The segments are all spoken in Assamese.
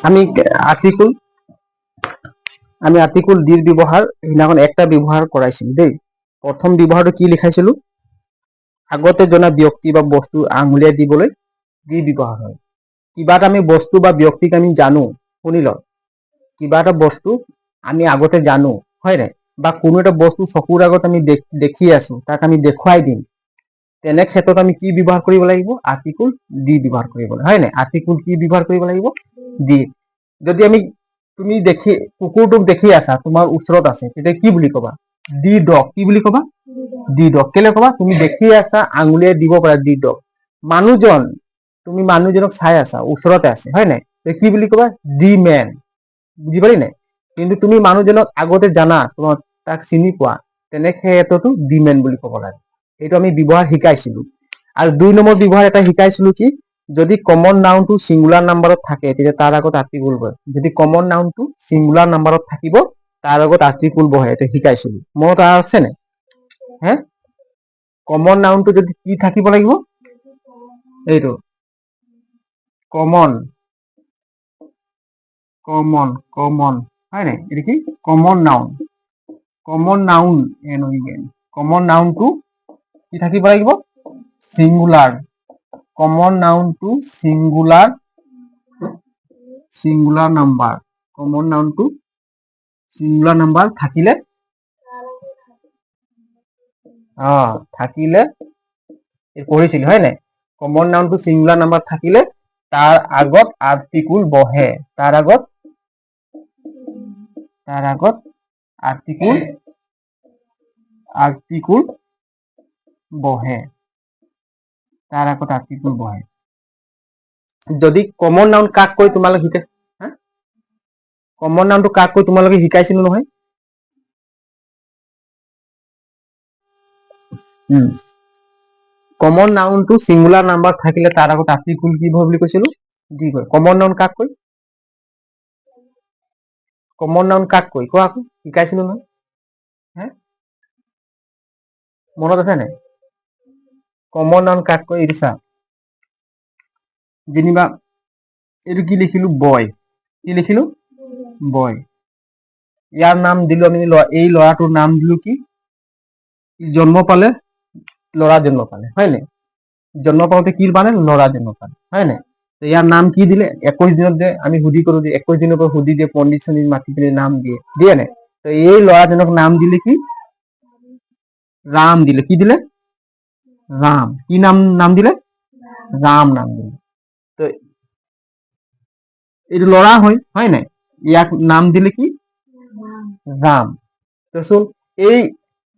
আমি আৰ্টিকুল ডিৰ ব্যৱহাৰ সেইদিনাখন একটা ব্যৱহাৰ কৰাইছিলো দেই। প্ৰথম ব্যৱহাৰটো কি লিখাইছিলো? আগতে জনা ব্যক্তি বা বস্তু আঙুলিয়াই দিবলৈ দি ব্যৱহাৰ হয়। কিবা এটা আমি বস্তু বা ব্যক্তিক আমি জানো, শুনি ল, কিবা এটা বস্তু আমি আগতে জানো, হয় নাই? বা কোনো এটা বস্তু চকুৰ আগত আমি দেখি আছো, তাক আমি দেখুৱাই দিম, তেনে ক্ষেত্ৰত আমি কি ব্যৱহাৰ কৰিব লাগিব? আৰ্টিকুল দি ব্যৱহাৰ কৰিব লাগিব, হয় নাই? আৰ্টিকুল কি ব্যৱহাৰ কৰিব লাগিব? দি। যদি আমি তুমি দেখি কুকুৰটোক দেখি আছা, তোমাৰ ওচৰত আছে, তেতিয়া কি বুলি কবা? দি ডগ। কি বুলি কবা? দি ডগ। কেলে কবা? তুমি দেখি আছা, আঙুলিয়াই দিব পাৰা দি ডগ। মানুহজন, তুমি মানুহজনক চাই আছা, ওচৰতে আছে, হয় নাই? কি বুলি কবা? দি মেন। বুজি পালি নাই? কিন্তু তুমি মানুহজনক আগতে জানা, তোমাক তাক চিনি পোৱা, তেনে ক্ষেত্ৰতো দি মেন বুলি ক'ব লাগে। এইটো আমি ব্যৱহাৰ শিকাইছিলো। আৰু 2 নম্বৰ ব্যৱহাৰ এটা শিকাইছিলো কি? যদি কমন নাউনটো সিঙ্গুলাৰ নাম্বাৰত থাকে, তেতিয়া তাৰ আগত আৰ্টিকুল বহে। যদি কমন নাউনটো সিঙ্গুলাৰ নাম্বাৰত থাকিব, তাৰ আগত আৰ্টিকুল বহে। এটা শিকাইছিলো, মনত আছে নে? হে, কমন নাউনটো যদি কি থাকিব লাগিব? এইটো কমন, কমন, কমন, হয় নাই? এটা কি? Common noun. Common noun, common নাউনটো কি থাকিব লাগিব? সিঙ্গুলার। কমন নাউনটো সিঙ্গুলার, সিঙ্গুলার নাম্বার। কমন নাউনটো সিঙ্গুলার নাম্বার থাকিলে, থাকিলে পঢ়িছিল, হয় নাই? কমন নাউনটো সিঙ্গুলার নাম্বার থাকিলে তাৰ আগত আৰ্টিকুল বহে। তাৰ আগত আৰ্টিকুল বহে। তাৰ আগত আৰ্টিকুল বহে। যদি কমন নাউন কাক কৈ তোমালোকে শিকাই, কমন নাউনটো কাক কৈ তোমালোকে শিকাইছিলো নহয়? কমন নাউনটো সিঙ্গুলার নাম্বার থাকিলে তাৰ আগত আৰ্টিকুল কি বহে বুলি কৈছিলো? দি বহে। কমন নাউন কাক কৈ? কমন নাউন কাক কৈ? কোৱা আকৌ, শিকাইছিলো নহয়? মনত আছে নাই? কমন নাউন কাক কৈ? এইটো চা, যেনিবা এইটো কি লিখিলো? বয়। কি লিখিলো? বয়। ইয়াৰ নাম দিলো আমি, এই ল'ৰাটোৰ নাম দিলো কি? জন্ম পালে, ল'ৰা জন্ম পালে, হয় নাই? জন্ম পাওঁতে কি পালে? ল'ৰা জন্ম পালে, হয় নাই? ইয়াৰ নাম কি দিলে? 21 দিনত যে আমি সুধি কৰো যে 21 দিনৰ পৰা সুধি দিয়ে, পণ্ডিত চণ্ডিত মাতি পিনে নাম দিয়ে, দিয়ে নাই? এই ল'ৰাজনক নাম দিলে কি? ৰাম দিলে। কি দিলে? ৰাম। কি নাম দিলে? ৰাম নাম দিলে। তো এইটো ল'ৰা হয় নাই? ইয়াক নাম দিলে কি? ৰাম। তো শুন,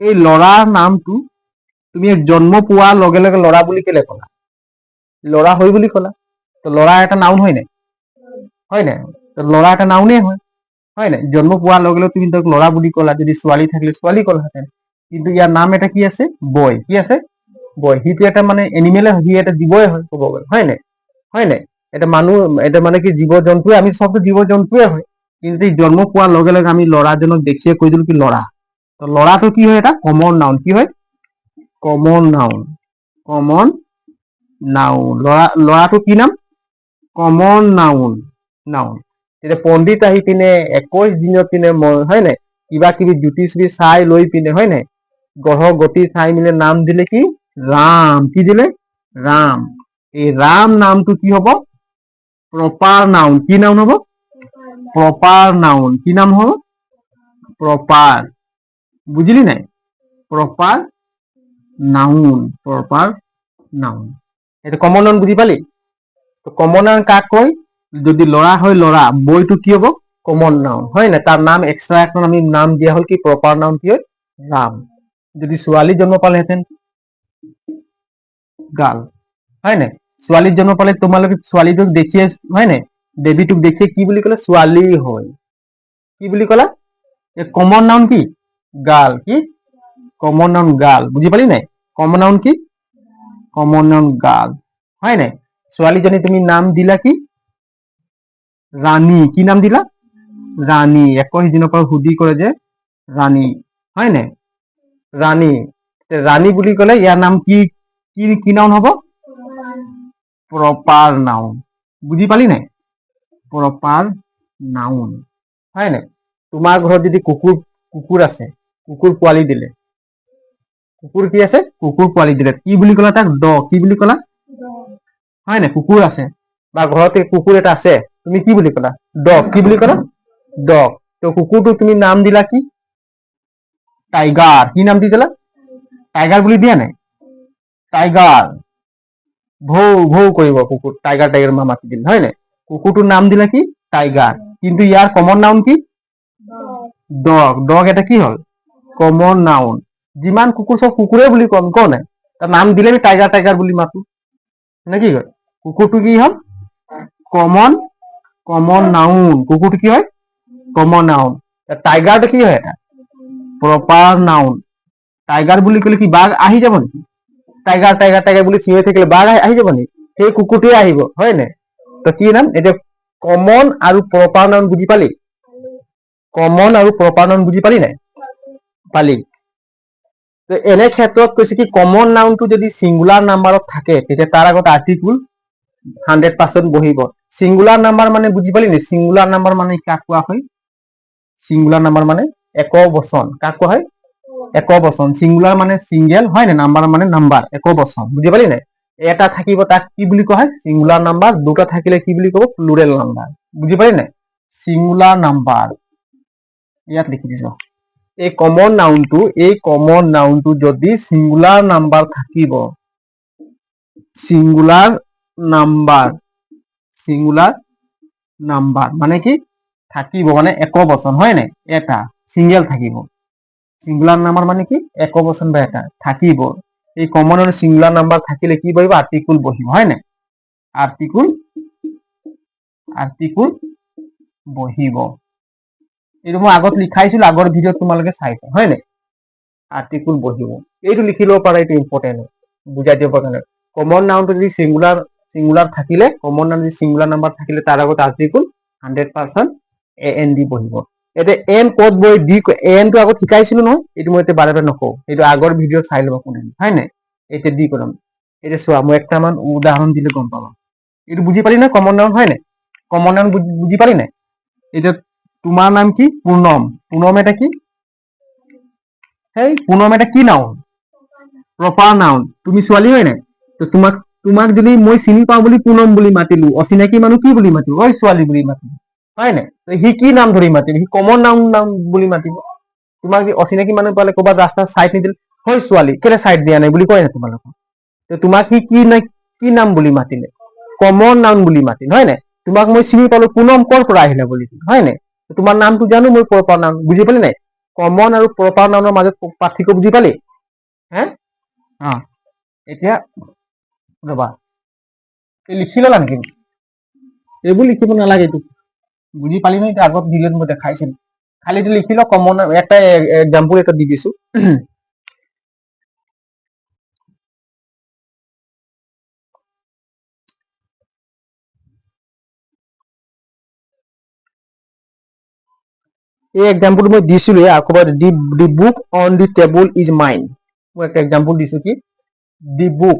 এই ল'ৰাৰ নামটো তুমি জন্ম পোৱাৰ লগে লগে ল'ৰা বুলি কেলে ক'লা? ল'ৰা হয় বুলি ক'লা। তো ল'ৰা এটা নাউন হয় নাই? হয় নাই? তো ল'ৰা এটা নাউনে হয় নাই? জন্ম পোৱাৰ লগে লগে তুমি তাক ল'ৰা বুলি ক'লা। যদি ছোৱালী থাকিলে ছোৱালী ক'লাহেঁতেন। কিন্তু ইয়াৰ নাম এটা কি আছে? বয়। কি আছে? বয়। সিটো এটা মানে এনিমেলে, সি এটা জীৱই হয় ক'ব গ'লে, হয় নাই? হয় নাই? এটা মানুহ, এটা মানে কি জীৱ জন্তুৱে, আমি চবতো জীৱ জন্তুৱে হয়। কিন্তু জন্ম পোৱাৰ লগে লগে আমি ল'ৰাজনক দেখিয়ে কৈ দিলো কি ল'ৰা। তো ল'ৰাটো কি হয়? এটা কমন নাউন। কি হয়? Common noun. Common noun. ল'ৰাটো কি নাম? Common noun. নাউন। এতিয়া পণ্ডিত আহি পিনে 21 দিনত পিনে, হয় নাই, কিবা কিবি জুতি চুতি চাই লৈ পিনে, হয় নাই, গ্ৰহ গতি চাই মিলে নাম দিলে কি? ৰাম। কি দিলে? ৰাম। এই ৰাম নামটো কি হব? Proper noun. কি নাউন হব? Proper noun. কি নাম হব? প্ৰপাৰ। বুজিলি নাই? Proper noun. Proper noun. এইটো কমন নাউন বুজি পালি? কমন নাউন কাক কয়? যদি ল'ৰা হয় ল'ৰা, বয়টো কি হব? কমন নাউন, হয় নাই? তাৰ নাম এক্সট্ৰা এখন আমি নাম দিয়া হল কি? প্ৰপাৰ নাউন কি হয়? ৰাম। যদি ছোৱালী জন্ম পালেহেঁতেন, গাল, হয় নাই? ছোৱালী জন্ম পালে তোমালোকে ছোৱালীটোক দেখিয়ে, হয় নাই, বেবীটোক দেখিয়ে কি বুলি ক'লে? ছোৱালী হয়। কি বুলি ক'লা? কমন নাউন কি? গাল। কি? কমন নাউন গাল। বুজি পালি নাই? কমন নাউন কি? কমন নাউন গাল, হয় নাই? ছোৱালীজনী তুমি নাম দিলা কি? ৰাণী। কি নাম দিলা? ৰাণী। 21 দিনৰ পৰা সুধি কৰে যে ৰাণী, হয় নাই? ৰাণী। ৰাণী বুলি ক'লে ইয়াৰ নাম কি? কি নাউন হ'ব? Proper noun. বুজি পালি নাই? প্ৰপাৰ নাউন হয় নাই? তোমাৰ ঘৰত যদি কুকুৰ আছে, কুকুৰ পোৱালি দিলে, কুকুৰ কি আছে? কুকুৰ পোৱালি দিলে, কি বুলি ক'লা তাক? ডগ। কি বুলি ক'লা? হয় নাই? কুকুৰ আছে বা ঘৰতে কুকুৰ এটা আছে, তুমি কি বুলি ক'লা? ডগ। কি বুলি ক'লা? ডগ। তো কুকুৰটো তুমি নাম দিলা কি? টাইগাৰ। কি নাম দি দিলা? টাইগাৰ বুলি দিয়া নাই? টাইগাৰ। ভৌ ভৌ কৰিব কুকুৰ, টাইগাৰ টাইগাৰ মাতি দিল হয় নাই? কুকুৰটোৰ নাম দিলা কি? টাইগাৰ। কিন্তু ইয়াৰ কমন নাউন কি? ডগ। ডগ এটা কি হ'ল? Common noun. যিমান কুকুৰ চব কুকুৰে বুলি কম, ক নাই? তাৰ নাম দিলে আমি টাইগাৰ টাইগাৰ বুলি মাতো, নে কি কয়? কুকুৰটো কি হ'ল? Common noun. কুকুৰটো কি হয়? Common noun. টাইগাৰটো কি হয়? এটা প্ৰপাৰ নাউন। টাইগাৰ বুলি ক'লে কি বাঘ আহি যাব নেকি? টাইগাৰ টাইগাৰ টাইগাৰ বুলি চিঞৰি থাকিলে বাঘ আহি যাব নেকি? সেই কুকুৰটোৱে আহিব হয় নাই? তো কি নাম? এতিয়া কমন আৰু প্ৰপাৰ নাউন বুজি পালি? কমন আৰু প্ৰপাৰ নাউন বুজি পালি নাই? পালি। তো এনে ক্ষেত্ৰত কৈছে কি কমন নাউনটো যদি সিঙ্গুলাৰ নাম্বাৰত থাকে তেতিয়া তাৰ আগত আৰ্টিকুল 100% বহিব। সিঙ্গুলাৰ নাম্বাৰ মানে বুজি পালি নি? সিঙ্গুলাৰ নাম্বাৰ মানে কাক কোৱা হয়? সিঙ্গুলাৰ নাম্বাৰ মানে এক বচন। কাক কোৱা হয়? এক বচন। সিঙ্গুলার মানে সিঙ্গেল হয় না? নাম্বার মানে নাম্বার, এক বচন। বুজি পালি নাই? এটা থাকিব তাক কি বুলি কোৱা হয়? Singular number. দুটা থাকিলে কি বুলি ক'ব? Plural number. বুজি পালি নাই? সিঙ্গুলার নাম্বার ইয়াত লিখি দিছো। এই কমন নাউনটো যদি সিঙ্গুলার নাম্বার থাকিব, সিঙ্গুলার নাম্বার মানে কি? থাকিব মানে এক বচন হয় নাই? এটা সিঙ্গেল থাকিব। সিঙ্গুলার নাম্বার মানে কি? এক বচন বা এটা থাকিব। এই কমন আৰু সিঙ্গুলাৰ নাম্বাৰ থাকিলে কি বহিব? আৰ্টিকুল বহিব হয় নাই? আৰ্টিকুল বহিব। এইটো মই আগত লিখাইছিলো, আগৰ ভিডিঅ'ত তোমালোকে চাইছা হয় নাই? আৰ্টিকুল বহিব। এইটো লিখি ল'ব পাৰা, এইটো ইম্পৰ্টেন্ট বুজাই দিব কাৰণে। কমন নাউনটো যদি সিঙ্গুলাৰ থাকিলে, কমন নাউন যদি সিঙ্গুলাৰ নাম্বাৰ থাকিলে তাৰ আগত আর্টিকুল 100% এন দি বহিব। এতিয়া এন ক'ত বহি ডি, এনটো আগত শিকাইছিলো নহয়, এইটো মই এতিয়া বাৰে বাৰে নকওঁ, এইটো আগৰ ভিডিঅ' চাই ল'ব কোনে হয় নাই? এতিয়া দি কৰিম। এতিয়া চোৱা, মই একটামান উদাহৰণ দিলে গম পাবা। এইটো বুজি পালি না? কমন নাউন হয় নাই? কমন নাউন বুজি পালি নাই? এতিয়া তোমাৰ নাম কি? পুনম। পুনম এটা কি? পুনম এটা কি নাউন? Proper noun. তুমি ছোৱালী হয় নাই? তো তোমাক যদি মই চিনি পাওঁ বুলি পুনম বুলি মাতিলো, অচিনাকি মানুহ কি বুলি মাতিব? ঐ ছোৱালী বুলি মাতিব হয় নাই? সি কি নাম ধৰি মাতিব? সি কমন নাউন বুলি মাতিব। তোমাক অচিনাকি মানুহ পালে ক'ৰবাত ৰাস্তাত চাইড নিদিলে, হয় ছোৱালী, কেলে চাইড দিয়া নাই বুলি কয় না তোমালোকক? তো তোমাক সি কি নাম বুলি মাতিলে? কমন নাউন বুলি মাতিল হয় নাই? তোমাক মই চিনি পালো, পুনম ক'ৰ পৰা আহিলা বুলি হয় নাই? তোমাৰ নামটো জানো, মই প্ৰপাৰ নাউন। বুজি পালি নাই? কমন আৰু প্ৰপাৰ নাউনৰ মাজত পাৰ্থক্য বুজি পালি? এতিয়া ৰবা, লিখি ল'লা নেকি? এইবোৰ লিখিব নালাগে। এইটো বুজি পালি নহয়? এতিয়া আগত ভিডিঅ'ত মই দেখাইছিলো। খালি এইটো লিখি ল। কমন একটা এক্সাম্পল এটা দি দিছো। এই এক্সাম্পলটো মই দিছিলো, আকৌ the book on the table is mine. মই একটা এক্সাম্পল দিছো কি? The book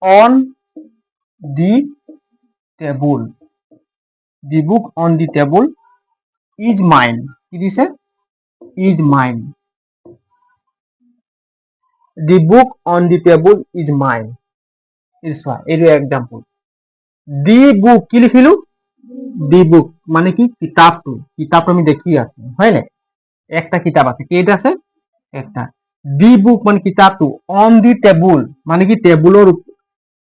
on the table. The book on the table is mine. কি দিছে? Is mine. The book on the table is mine. চোৱা, এইটো এক্সাম্পল। দি বুক কি লিখিলো? দি বুক মানে কি? কিতাপটো। কিতাপটো আমি দেখি আছো হয় নাই? একটা কিতাপ আছে। কেইটা আছে? একটা। দি বুক মানে কিতাপটো। অন দি টেবুল মানে কি? টেবুলৰ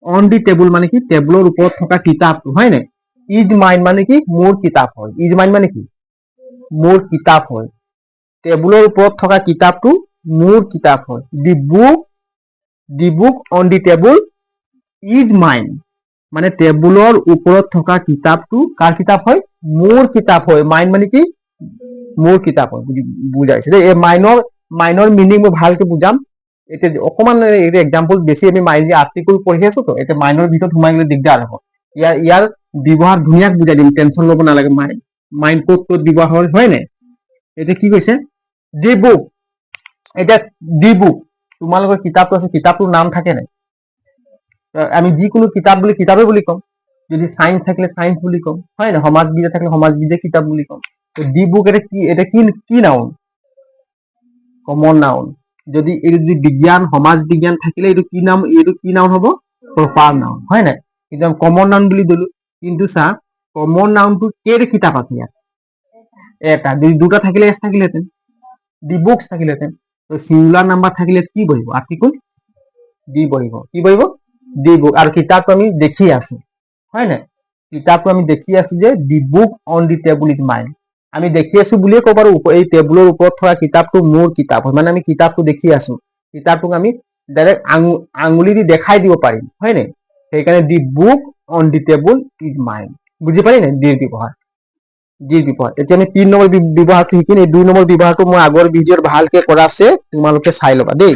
অন দি টেবুল মানে কি? টেবুলৰ ওপৰত থকা কিতাপটো হয় নাই? ইজ মাইন মানে কি? মোৰ কিতাপ হয়। ইজ মাইন মানে কি? মোৰ কিতাপ হয়। টেবুলৰ ওপৰত থকা কিতাপটো মোৰ কিতাপ হয়। The book on the table is mine মানে টেবুলৰ ওপৰত থকা কিতাপটো কাৰ কিতাপ হয়? মোৰ কিতাপ হয়। মাইন মানে কি? মোৰ কিতাপ হয়। বুজাইছে দেই। এই মাইনৰ মিনিং মই ভালকে বুজাম। এতিয়া অকমান এক্সাম্পল বেছি আমি আৰ্টিকুল পঢ়ি আছো তো, এতিয়া মাইনৰ ভিতৰত সোমাই গ'লে দিগদাৰ হ'ব। ইয়াৰ ব্যৱহাৰ ধুনীয়াক বুজাই দিম, টেনশ্যন ল'ব নালাগে। মাইন ক'ত ব্যৱহাৰ হয় নাই? এতিয়া কি কৈছে? দি বুক। এতিয়া দি বুক তোমালোকৰ কিতাপটো আছে, কিতাপটোৰ নাম থাকে নাই? আমি যিকোনো কিতাপ বুলি কিতাপে বুলি ক'ম, যদি সায়েন্স থাকিলে সায়েন্স বুলি ক'ম, হয় না? সমাজবিদ্যা থাকিলে সমাজবিদ্যা কিতাপ বুলি ক'ম। দি বুক এটা কি নাউন? Common noun. যদি এই যদি বিজ্ঞান সমাজ বিজ্ঞান থাকিলে এইটো কি নাউন হ'ব? প্ৰপাৰ নাউন, হয় নাই? কিন্তু কমন নাউন বুলি দিলো, কিন্তু চা কমন নাউনটো কেইটা কিতাপ আছে ইয়াত? এটা। দুটা থাকিলে এছ থাকিলেহেঁতেন, দি বুকস থাকিলেহেঁতেন। তো সিঙ্গুলার নাম্বার থাকিলে কি বহিব? আর্টিকুল দি বহিব। কি বহিব? দি বুক। আর কিতাপটো আমি দেখি আছো, হয় নাই? কিতাপটো আমি দেখি আছো যে the book on the table is mine. আমি দেখি আছো বুলিয়ে ক'ব পাৰো এই টেবুলৰ ওপৰত থকা কিতাপটো মোৰ কিতাপ হয়, মানে আমি কিতাপটো দেখি আছো। কিতাপটোক আমি ডাইৰেক্ট আঙুলি দি দেখাই দিব পাৰিম, হয় নাই? সেইকাৰণে the book on the table is mine. বুজি পাৰি নাই? দিৰ ব্যৱহাৰ, জিৰ ব্যৱহাৰ। এতিয়া আমি 3 নম্বৰ ব্যৱহাৰটো শিকিম। এই 2 নম্বৰ ব্যৱহাৰটো মই আগৰ ভিডিঅ'ত ভালকে কৰা আছে, তোমালোকে চাই ল'বা দেই।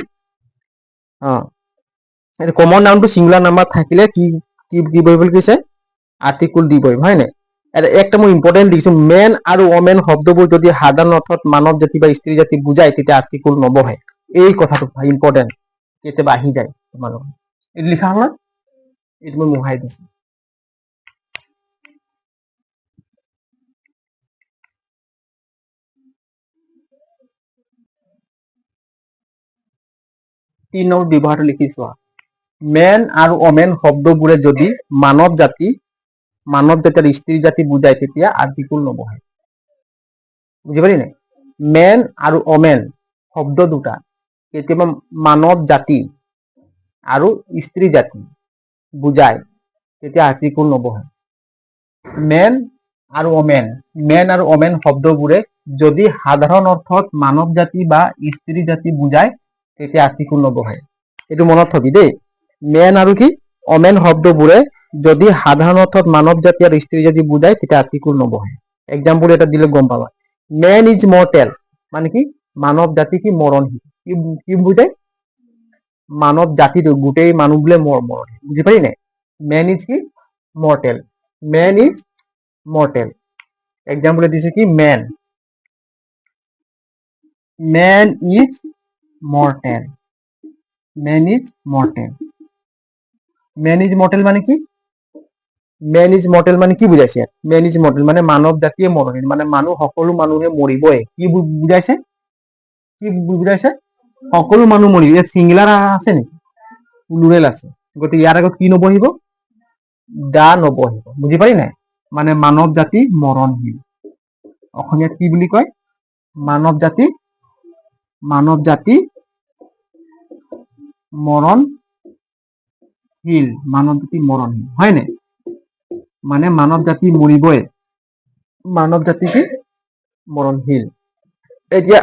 কমন নাউনটো সিঙ্গুলাৰ নাম্বাৰ থাকিলে কি কি কি বহিবলৈ কৈছে? আৰ্টিকুল দি বহিব, হয় নাই? একটা মই ইম্পৰ্টেণ্ট দেখিছো, মেন আৰু ওমেন শব্দবোৰ যদি সাধাৰণ অৰ্থত মানৱ জাতি বা স্ত্ৰী জাতি বুজায় তেতিয়া আৰ্টিকুল নবহে। এই কথাটো ইম্পৰ্টেণ্ট, কেতিয়াবা আহি যায় তোমালোকৰ। এইটো লিখা হ'ল না? এইটো মই মোহাই দিছো। তিন নম্বৰ ব্যৱহাৰটো লিখিছো। মেন আৰু ওমেন শব্দবোৰে যদি মানৱ জাতি আৰু স্ত্ৰী জাতি বুজায় তেতিয়া আৰ্টিকুল নবহে। বুজি পালি নাই? মেন আৰু ওমেন শব্দ দুটা কেতিয়াবা মানৱ জাতি আৰু স্ত্ৰী জাতি বুজায় তেতিয়া আৰ্টিকুল নবহে। মেন আৰু ওমেন শব্দবোৰে যদি সাধাৰণ অৰ্থত মানৱ জাতি বা স্ত্ৰী জাতি বুজায় তেতিয়া আৰ্টিকুল নবহে। এইটো মনত থবি দেই। মেন আৰু কি ওমেন শব্দবোৰে যদি সাধাৰণ অৰ্থত মানৱ জাতি আৰু স্ত্ৰী জাতি বুজায় তেতিয়া আৰ্টিকুল নবহে। এক্সাম্পল এটা দিলে গম পাবা। মেন ইজ মৰ্টেল মানে কি? মানৱ জাতি কি মৰণশীল। কি বুজায়? মানৱ জাতিটো গোটেই মানুহ বোলে মৰণশীল। বুজি পালি নাই? মেন ইজ কি? Mortal. Man is mortal. Example দিছে কি? Man is mortal. Man is mortal. Man is mortal মানে কি? মেন ইজ মৰ্টেল মানে কি বুজাইছে? মেন ইজ মৰ্টেল মানে মানৱ জাতিয়ে মৰণশীল, মানে সকলো মানুহে মৰিবই। কি বুজাইছে? কি বুজাইছে? সকলো মানুহ মৰিব। ইয়াত সিঙ্গুলাৰ আছে নেকি? প্লুৰেল আছে। গতিকে ইয়াৰ আগত কি নবহিব? দা নবহিব। বুজি পালি নাই? মানে মানৱ জাতি মৰণশীল। অসমীয়াত কি বুলি কয়? মানৱ জাতি মৰণশীল। মানৱ জাতি মৰণশীল, হয় নাই? মানে মানৱ জাতি মৰিবই। মানৱ জাতি কি? মৰণশীল। এতিয়া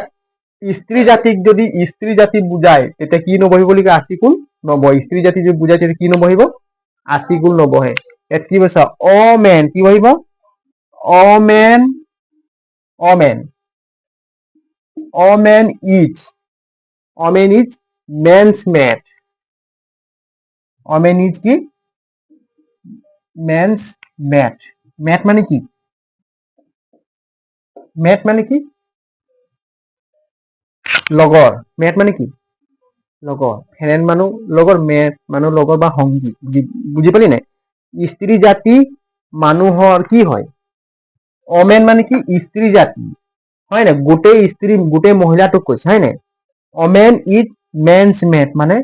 স্ত্ৰী জাতিক যদি স্ত্ৰী জাতি বুজায় তেতিয়া কি নবহিব বুলি কয়? আৰ্টিকুল নবহে। স্ত্ৰী জাতি যদি বুজায় তেতিয়া কি নবহিব? আৰ্টিকুল নবহে। ইয়াত কি কৈছা? অমেন কি বহিব? Woman is man's mate. Woman is কি? Man's mate. মেট মানে কি? মেট মানে কি? লগৰ। মেট মানে কি? লগৰ। ফ্ৰেণ্ড মানুহ লগৰ, মেট মানুহ লগৰ বা সংগী। বুজি পালি নাই? স্ত্ৰী জাতি মানুহৰ কি হয়? ওমেন মানে কি? স্ত্ৰী জাতি, হয় নাই? গোটেই মহিলাটোক কৈছে, হয় নাই? ওমেন ইজ মেনস মেট মানে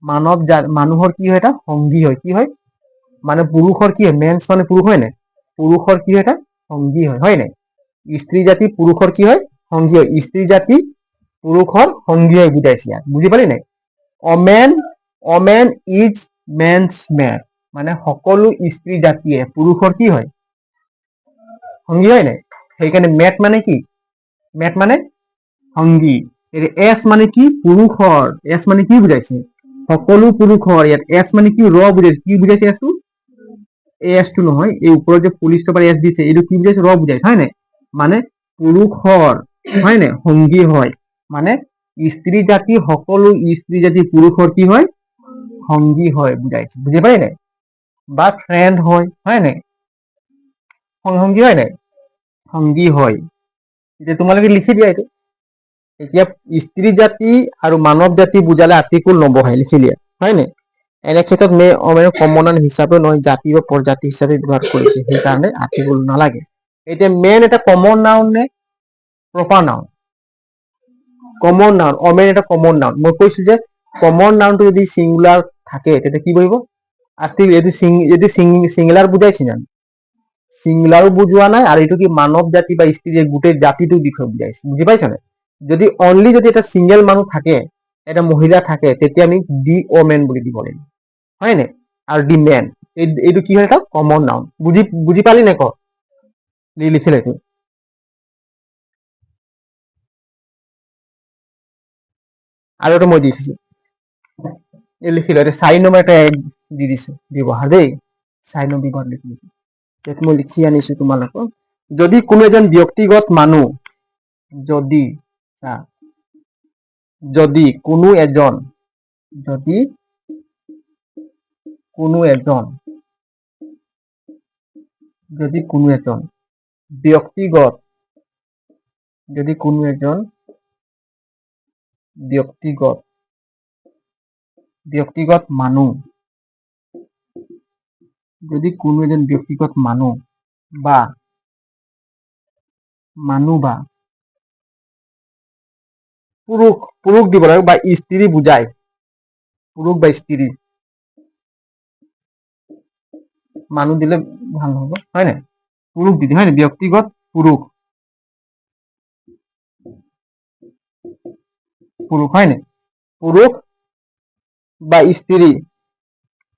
মানুহৰ কি হয়? এটা সংগী হয়। কি হয়? মানে পুৰুষৰ কি হয়? মেনস মানে পুৰুষ, হয় নাই? পুৰুষৰ কি হয়? এটা সংগী হয়, হয় নাই? স্ত্ৰী জাতি পুৰুষৰ কি হয়? সংগী হয়। স্ত্ৰী জাতি পুৰুষৰ সংগী হয় বুজাইছে ইয়াত। বুজি পালি নাই? ওমেন ইজ মেনস মেট মানে সকলো স্ত্ৰী জাতিয়ে পুৰুষৰ কি হয়? সংগী, হয় নাই? সেইকাৰণে মেট মানে কি? মেট মানে সংগী। এছ মানে কি? পুৰুষৰ। এছ মানে কি বুজাইছে? সকলো পুৰুষৰ। ইয়াত এছ মানে কি? ৰ বুজাইছে। কি বুজাইছে এছটো? এছটো নহয়, এই ওপৰত যে পুলিচ টপাৰ এছ দিছে এইটো কি বুজাইছে? ৰ বুজাইছে, হয় নাই? মানে পুৰুষৰ, হয় নাই? সংগী হয়। মানে স্ত্ৰী জাতি সকলো স্ত্ৰী জাতি পুৰুষৰ কি হয়? সংগী হয় বুজাইছে। বুজি পালি নাই? বা ফ্ৰেণ্ড হয়, হয় নাই? সংগী হয় নাই? সংগী হয়। এতিয়া তোমালোকে লিখি দিয়া এইটো। এতিয়া স্ত্ৰী জাতি আৰু মানৱ জাতি বুজালে আৰ্টিকুল নবহাই লিখিলে হয় নে এনে ক্ষেত্ৰত কমন নাউন হিচাপে নহয় জাতি বা প্ৰজাতি হিচাপে ব্যৱহাৰ কৰিছে সেইকাৰণে আৰ্টিকুল নালাগে এতিয়া মেন এটা কমন নাউন নে proper noun common noun women এটা কমন নাউন মই কৈছো যে কমন নাউনটো যদি সিঙ্গুলার থাকে তেতিয়া কি বহিব আৰ্টিকুল যদি সিঙ্গুলাৰ বুজাইছে না সিঙ্গুলাৰও বুঝোৱা নাই আৰু এইটো কি মানৱ জাতি বা স্ত্ৰী গোটেই জাতিটোৰ বিষয়ে বুজাইছে বুজি পাইছা নে যদি অনলি যদি এটা সিঙ্গেল মানুহ থাকে এটা মহিলা থাকে তেতিয়া আমি দি ওমেন বুলি দিব লাগিব হয় নে আৰু দি মেন এইটো কি হয় এটা কমন নাউন বুজি পালি নে ক লিখিলে এইটো আৰু এটা মই দিছো এই লিখিলো এটা 4 নম্বৰ এটা দি দিছো ব্যৱহাৰ দেই 4 নম্বৰ ব্যৱহাৰ লিখি দিছো ইয়াত মই লিখি আনিছো তোমালোকক যদি কোনো এজন ব্যক্তিগত মানুহ যদি যদি কোনো এজন ব্যক্তিগত মানুহ যদি কোনো এজন ব্যক্তিগত মানুহ বা পুৰুষ দিব লাগিব বা স্ত্ৰী বুজায় পুৰুষ বা স্ত্ৰী মানুহ দিলে ভাল নহব হয় নাই পুৰুষ দিদি হয় নাই ব্যক্তিগত পুৰুষ হয় নাই পুৰুষ বা স্ত্ৰী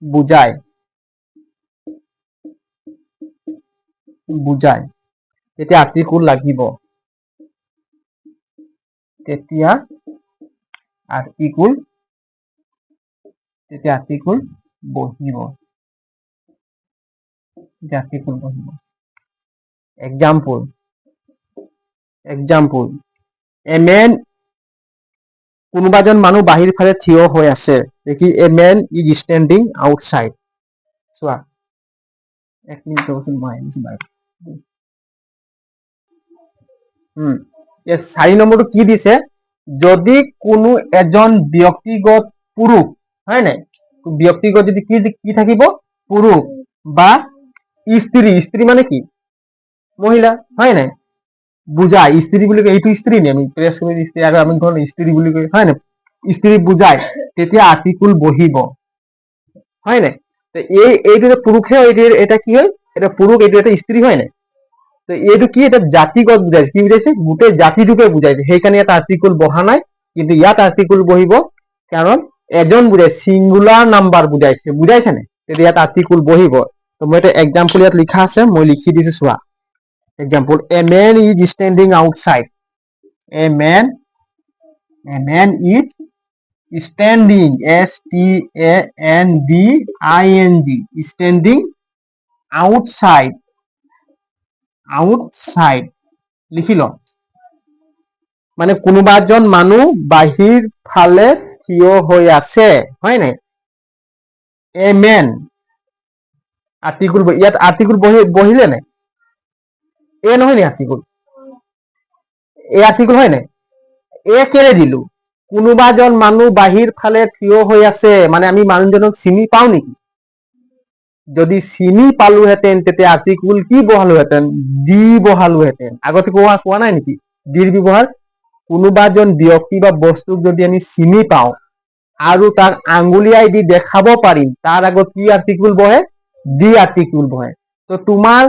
বুজায় তেতিয়া আৰ্টিকুল লাগিব তেতিয়া আৰ্টিকুল বহিব এক্সাম্পল এ মেন কোনোবা এজন মানুহ বাহিৰ ফালে থিয় হৈ আছে দেখি এ মেন ইজ ষ্টেণ্ডিং আউটসাইড চোৱা এক মিনিট ৰ'বচোন মই আহিছো বাহিৰত 4 নম্বৰটো কি দিছে যদি কোনো এজন ব্যক্তিগত পুৰুষ হয় নাই ব্যক্তিগত যদি কি থাকিব পুৰুষ বা স্ত্ৰী মানে কি মহিলা হয় নাই বুজায় স্ত্ৰী বুলি কয় এইটো স্ত্ৰী নে আমি প্ৰেছ কৰি স্ত্ৰী আৰু আমি ধৰণ স্ত্ৰী বুলি কয় হয় নাই স্ত্ৰী বুজায় তেতিয়া আৰ্টিকুল বহিব হয় নাই এইটো পুৰুষে এটা কি হয় এটা পুৰুষ এইটো এটা স্ত্ৰী হয় নাই তো এইটো কি এটা জাতিগত বুজাইছে কি বুজাইছে গোটেই জাতিটোকে বুজাইছে সেইকাৰণে ইয়াত আৰ্টিকুল বহা নাই কিন্তু ইয়াত আৰ্টিকুল বহিব কাৰণ এজন বুজাই সিঙ্গুলাৰ নাম্বাৰ বুজাইছে নে তেতিয়া ইয়াত আৰ্টিকুল বহিব তো মই এটা এক্সাম্পল ইয়াত লিখা আছে মই লিখি দিছো চোৱা example a man is standing outside a man is standing standing outside লিখি ল মানে কোনোবা এজন মানুহ বাহিৰ ফালে থিয় হৈ আছে হয় নাই এ মেন আৰ্টিকুল ইয়াত আৰ্টিকুল বহিলে নাই এ নহয় নি আৰ্টিকুল হয় নাই এ কেলে দিলো কোনোবা এজন মানুহ বাহিৰ ফালে থিয় হৈ আছে মানে আমি মানুহজনক চিনি পাও নেকি যদি চিনি পালোহেঁতেন তেতিয়া আৰ্টিকুল কি বহালোহেঁতেন দি বহালোহেঁতেন আগতে কোৱা নাই নেকি দিৰ ব্যৱহাৰ কোনোবা এজন ব্যক্তি বা বস্তুক যদি আমি চিনি পাওঁ আৰু তাক আঙুলিয়াই দি দেখাব পাৰিম তাৰ আগত কি আৰ্টিকুল বহে দি আৰ্টিকুল বহে তো তোমাৰ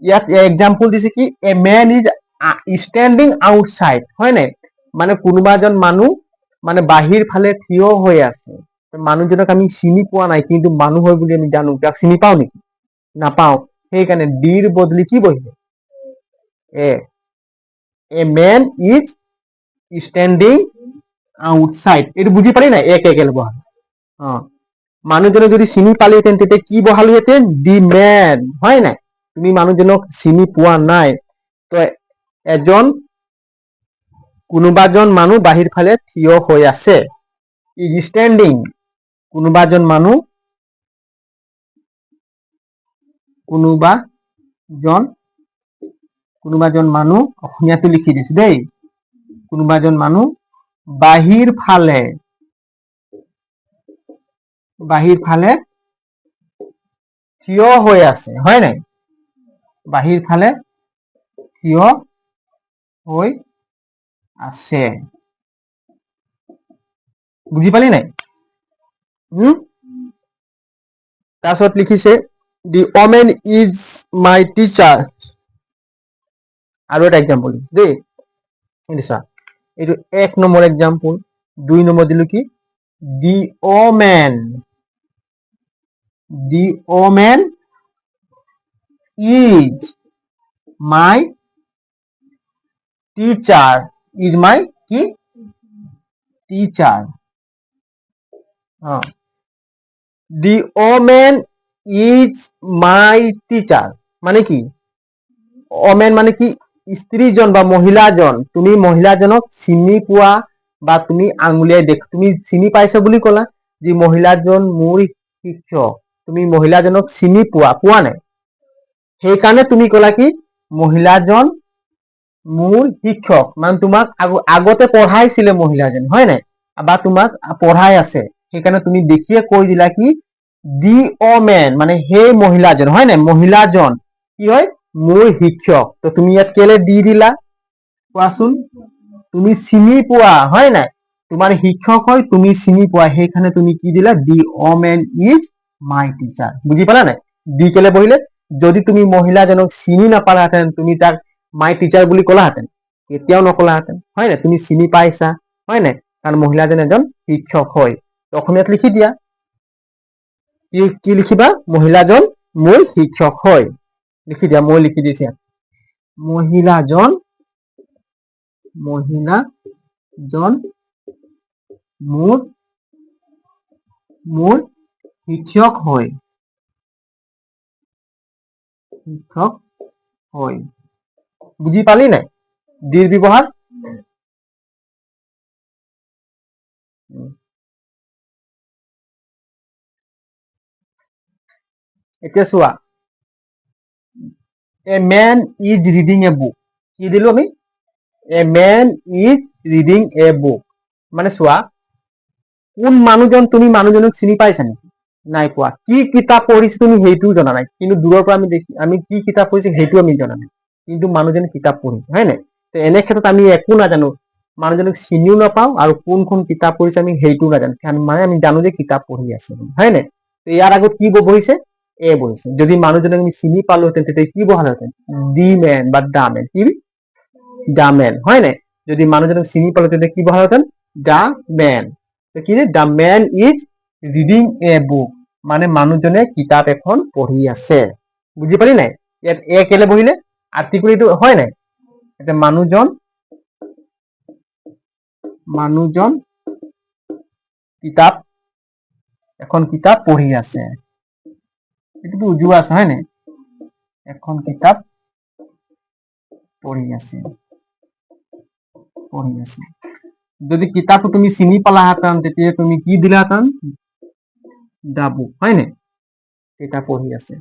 ইয়াত এক্সাম্পল দিছে কি এ মেন ইজ ষ্টেণ্ডিং আউটসাইড হয় নাই মানে কোনোবা এজন মানুহ মানে বাহিৰ ফালে থিয় হৈ আছে মানুহজনক আমি চিনি পোৱা নাই কিন্তু মানুহ হয় বুলি আমি জানো তাক চিনি পাও নেকি নাপাও সেইকাৰণে ডিৰ বদলি কি বহিব এ মেন ইজ স্ট্যান্ডিং আউটসাইড এইটো বুজি পালি নাই এক বহাল মানুহজনক যদি চিনি পালিহেঁতেন তেতিয়া কি বহালোহেঁতেন দি মেন হয় নাই তুমি মানুহজনক চিনি পোৱা নাই তো কোনোবা এজন মানুহ বাহিৰ ফালে থিয় হৈ আছে ইজ স্ট্যান্ডিং কোনোবা এজন মানুহ অসমীয়াটো লিখি দিছো দেই কোনোবা এজন মানুহ বাহিৰ ফালে থিয় হৈ আছে, হয় নাই? বাহিৰ ফালে থিয় হৈ আছে। বুজি পালি নাই? তাৰপিছত লিখিছে the woman is my teacher. আৰু এটা এক্সাম্পল দেই, চা এইটো 1 নম্বৰ এক্সাম্পল। 2 নম্বৰ দিলো কি the woman is my teacher. Is my কি teacher. The woman is my teacher মানে কি? ওমেন মানে কি? স্ত্ৰীজন বা মহিলাজন। তুমি মহিলাজনক চিনি পোৱা বা তুমি আঙুলিয়াই তুমি চিনি পাইছা বুলি ক'লা যে মহিলাজন মোৰ শিক্ষক। তুমি মহিলাজনক চিনি পোৱা নাই, সেইকাৰণে তুমি ক'লা কি মহিলাজন মোৰ শিক্ষক। মানে তোমাক আগতে পঢ়াইছিলে মহিলাজন, হয় নাই? বা তোমাক পঢ়াই আছে, সেইকাৰণে তুমি দেখিয়ে কৈ দিলা কি দি ওমেন মানে সেই মহিলাজন, হয় নাই? মহিলাজন কি হয়? মোৰ শিক্ষক। তো তুমি ইয়াত কেলে দি দিলা কোৱাচোন? তুমি চিনি পোৱা, হয় নাই? তোমাৰ শিক্ষক হয়, তুমি চিনি পোৱা, সেইকাৰণে তুমি কি দিলা দি ওমেন ইজ মাই টিচাৰ। বুজি পালা নাই? দি কেলে বহিলে? যদি তুমি মহিলাজনক চিনি নাপালাহেঁতেন, তুমি তাক মাই টিচাৰ বুলি ক'লাহেঁতেন? কেতিয়াও নকলাহেঁতেন, হয় নাই? তুমি চিনি পাইছা, হয় নাই? কাৰণ মহিলাজন এজন শিক্ষক হয়। অসমীয়াত লিখি দিয়া, কি লিখিবা? মহিলাজন মোৰ শিক্ষক হয়। লিখি দিয়া, মই লিখি দিছো ইয়াত। মহিলাজন মোৰ শিক্ষক হয়। বুজি পালি নাই দিৰ ব্যৱহাৰ? এতিয়া চোৱা, a man is reading a book. কি দিলো আমি? A man is reading a book. মানে চোৱা, কোন মানুহজন, তুমি মানুহজনক চিনি পাইছা নেকি? নাই পোৱা। কি কিতাপ পঢ়িছে তুমি সেইটোও জনা নাই, কিন্তু দূৰৰ পৰা আমি কি কিতাপ পঢ়িছো সেইটো আমি জনা নাই, কিন্তু মানুহজনে কিতাপ পঢ়িছে, হয় নাই? তো এনে ক্ষেত্ৰত আমি একো নাজানো, মানুহজনক চিনিও নাপাওঁ আৰু কোনখন কিতাপ পঢ়িছে আমি সেইটোও নাজানো, মানে আমি জানো যে কিতাপ পঢ়ি আছে, হয় নাই? তো ইয়াৰ আগত কি বহিছে? এ বহিছে। যদি মানুহজনক আমি চিনি পালোহেঁতেন তেতিয়া কি বহালোহেঁতেন? দি মেন বা দা মেন। কি দা মেন, হয় নাই? যদি মানুহজনক চিনি পালো তেতিয়া কি বহালোহেঁতেন? The man. কি the man is reading a book, মানে মানুহজনে কিতাপ এখন পঢ়ি আছে। বুজি পালি নাই? ইয়াত এ কেলে বহিলে? আৰ্টিকুল এইটো, হয় নাই? এতিয়া মানুহজন এখন কিতাপ পঢ়ি আছে। এইটোতো উজুৱা আছে, হয় নাই? এখন কিতাপ পঢ়ি আছে। যদি কিতাপটো তুমি চিনি পালাহেঁতেন তেতিয়া তুমি কি দিলাহেঁতেন? দা বুক, হয় নাই? কিতাপ পঢ়ি আছে।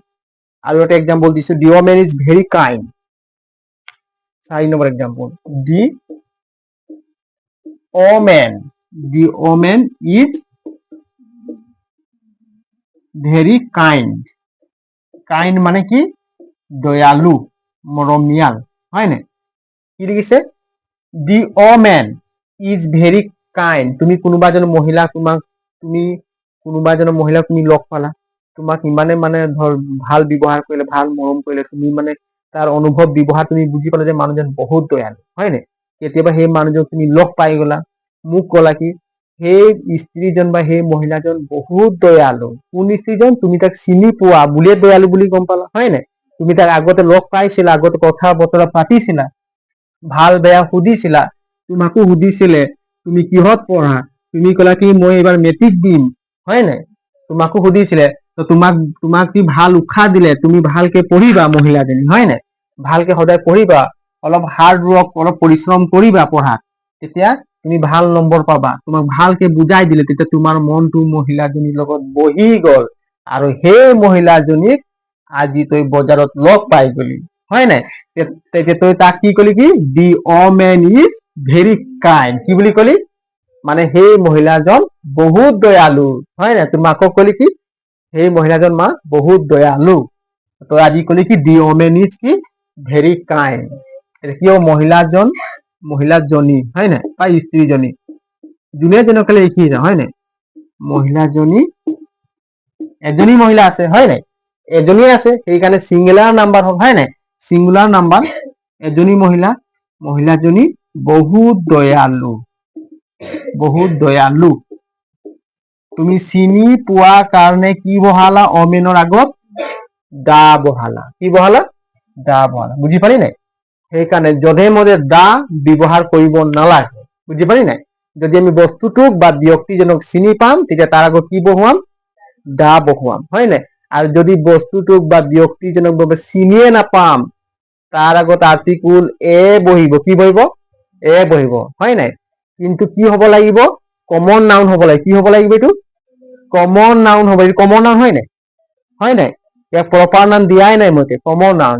আৰু এটা এক্সাম্পল দিছো, the woman is very kind. 4 নম্বৰ example, the woman is very kind. Kind মানে কি? দয়ালু, মৰমীয়াল, হয় নাই? কি লিখিছে? The woman is very kind. তুমি কোনোবা এজন মহিলাক তুমি লগ পালা, তোমাক ইমানে মানে ধৰ ভাল ব্যৱহাৰ কৰিলে, ভাল মৰম কৰিলে, তুমি মানে তাৰ অনুভৱ ব্যৱহাৰ তুমি বুজি পালা যে মানুহজন বহুত দয়ালু, হয় নাই? কেতিয়াবা সেই মানুহজন তুমি লগ পাই গলা, মোক কলা কি সেই স্ত্ৰীজন বা সেই মহিলাজন বহুত দয়ালু। কোন স্ত্ৰীজন? তুমি তাক চিনি পোৱা বুলিয়ে দয়ালু বুলি গম পালা, হয় নাই? তুমি তাক আগতে লগ পাইছিলা, আগতে কথা বতৰা পাতিছিলা, ভাল বেয়া সুধিছিলা, তোমাকো সুধিছিলে তুমি কিহত পঢ়া, তুমি ক'লা কি মই এইবাৰ মেট্ৰিক দিম, হয় নাই? তোমাকো সুধিছিলে, তো তোমাক কি ভাল উৎসাহ দিলে, তুমি ভালকে পঢ়িবা মহিলাজনী, হয় নাই? ভালকে সদায় পঢ়িবা, অলপ হাৰ্ড ৱৰ্ক, অলপ পৰিশ্ৰম কৰিবা পঢ়াত, তেতিয়া তুমি ভাল নম্বৰ পাবা। তোমাক ভালকে বুজাই দিলে, তেতিয়া তোমাৰ মনটো মহিলাজনীৰ লগত বহি গল, আৰু সেই মহিলাজনীক আজি তই বজাৰত লগ পাই গলি, হয় নাই? তেতিয়া তই তাক কি কলি? কি the woman is very kind কি বুলি কলি মানে সেই মহিলাজন বহুত দয়ালু হয় নাই তোৰ মাকক কলি কি সেই মহিলাজন মা বহুত দয়ালু তই আজি কলি কি দি ওমেন ইজ কি ভেরি কাইণ্ড কি মহিলাজনী হয় নাই বা স্ত্ৰীজনী যোনে যেনেকে লিখি যা হয় নাই মহিলাজনী এজনী মহিলা আছে হয় নাই এজনী আছে সেইকাৰণে সিঙ্গুলাৰ নাম্বাৰ হল হয় নাই সিঙ্গুলাৰ নাম্বাৰ এজনী মহিলাজনী বহুত দয়ালু তুমি চিনি পোৱা কাৰণে কি বহালা অমেনৰ আগত দা বহালা কি বহালা দা বহালা বুজি পালি নাই সেইকাৰণে যধে মধে দা ব্যৱহাৰ কৰিব নালাগে বুজি পালি নাই যদি আমি বস্তুটোক বা ব্যক্তিজনক চিনি পাম তেতিয়া তাৰ আগত কি বহুৱাম দা বহুৱাম হয় নাই আৰু যদি বস্তুটোক বা ব্যক্তিজনক বাবে চিনিয়ে নাপাম তাৰ আগত আৰ্টিকুল এ বহিব কি বহিব এ বহিব হয় নাই কিন্তু কি হ'ব লাগিব কমন নাউন হ'ব লাগিব কি হ'ব লাগিব এইটো কমন নাউন হ'ব এইটো কমন নাউন হয় নাই ইয়াক প্ৰপাৰ নাউন দিয়াই নাই মতে কমন নাউন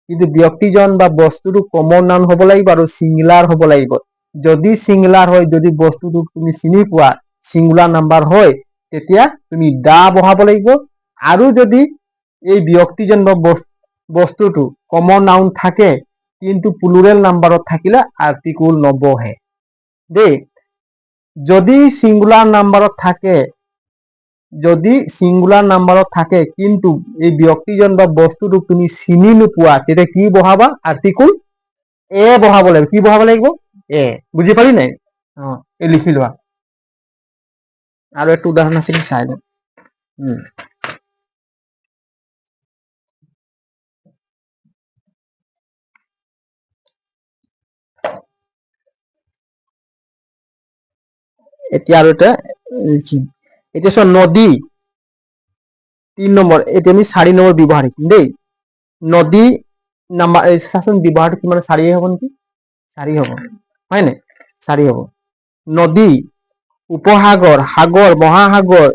কিন্তু ব্যক্তিজন বা বস্তুটো কমন নাউন হ'ব লাগিব আৰু সিঙ্গুলাৰ হ'ব লাগিব যদি সিঙ্গুলাৰ হয় যদি বস্তুটো তুমি চিনি পোৱা সিঙ্গুলাৰ নাম্বাৰ হয় তেতিয়া তুমি দা বহাব লাগিব আৰু যদি এই ব্যক্তিজন বা বস্তুটো কমন নাউন থাকে কিন্তু প্লুৰেল নাম্বাৰত থাকিলে আৰ্টিকুল নবহে দেই যদি সিঙ্গুলাৰ নাম্বাৰত থাকে কিন্তু এই ব্যক্তিজন বা বস্তুটোক তুমি চিনি নোপোৱা তেতিয়া কি বহাবা আৰ্টিকুল এ বহাব লাগিব কি বহাব লাগিব এ বুজি পালি নাই এই লিখি লোৱা আৰু একটা উদাহৰণ আছে কি চাই লওঁ এতিয়া আৰু এটা লিখিম এতিয়া চোৱা নদী 3 নম্বৰ এতিয়া আমি 4 নম্বৰ ব্যৱহাৰ শিকিম দেই নদী নাম্বাৰ চাচোন ব্যৱহাৰটো কিমান 4 হ'ব নেকি 4 হ'ব হয় নাই 4 হ'ব নদী উপসাগৰ সাগৰ মহাসাগৰ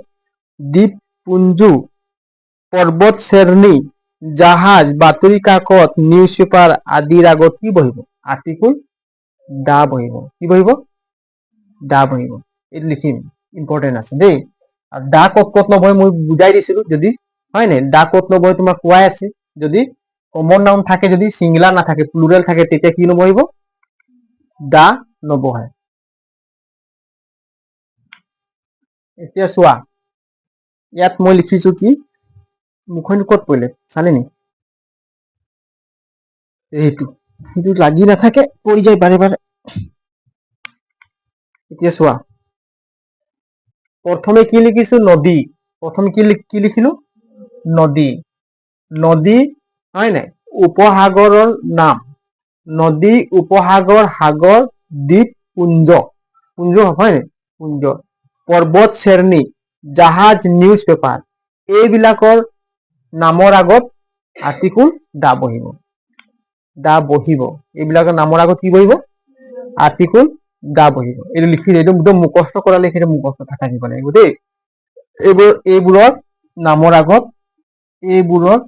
দ্বীপপুঞ্জ পৰ্বত শ্ৰেণী জাহাজ বাতৰি কাকত নিউজ পেপাৰ আদিৰ আগত কি বহিব আৰ্টিকুল দা বহিব কি বহিব দা বহিব এইটো লিখিম ইম্পৰ্টেন্ট আছে দেই আৰু দা ক'ত নবহে মই বুজাই দিছিলো যদি হয় নাই দা ক'ত নবহে তোমাক কোৱাই আছে যদি কমন নাউন থাকে যদি সিঙ্গুলাৰ নাথাকে প্লুৰেল থাকে তেতিয়া কি নবহিব দা নবহে এতিয়া চোৱা ইয়াত মই লিখিছো কি মুখখন ক'ত পৰিলে চালে নি এইটো লাগি নাথাকে পৰি যায় বাৰে বাৰে এতিয়া চোৱা প্ৰথমে কি লিখিছো নদী প্ৰথমে কি লিখিলো নদী নদী হয় নাই উপসাগৰৰ নাম নদী উপসাগৰ সাগৰ দ্বীপ পুঞ্জ হয় নাই পুঞ্জ পৰ্বত শ্ৰেণী জাহাজ নিউজ পেপাৰ এইবিলাকৰ নামৰ আগত আৰ্টিকুল দা বহিব এইবিলাকৰ নামৰ আগত কি বহিব আৰ্টিকুল দা বহিব এইটো লিখি একদম মুখস্থ কৰা লিখি মুখস্থ থাকিব লাগিব দেই এইবোৰৰ নামৰ আগত এইবোৰৰ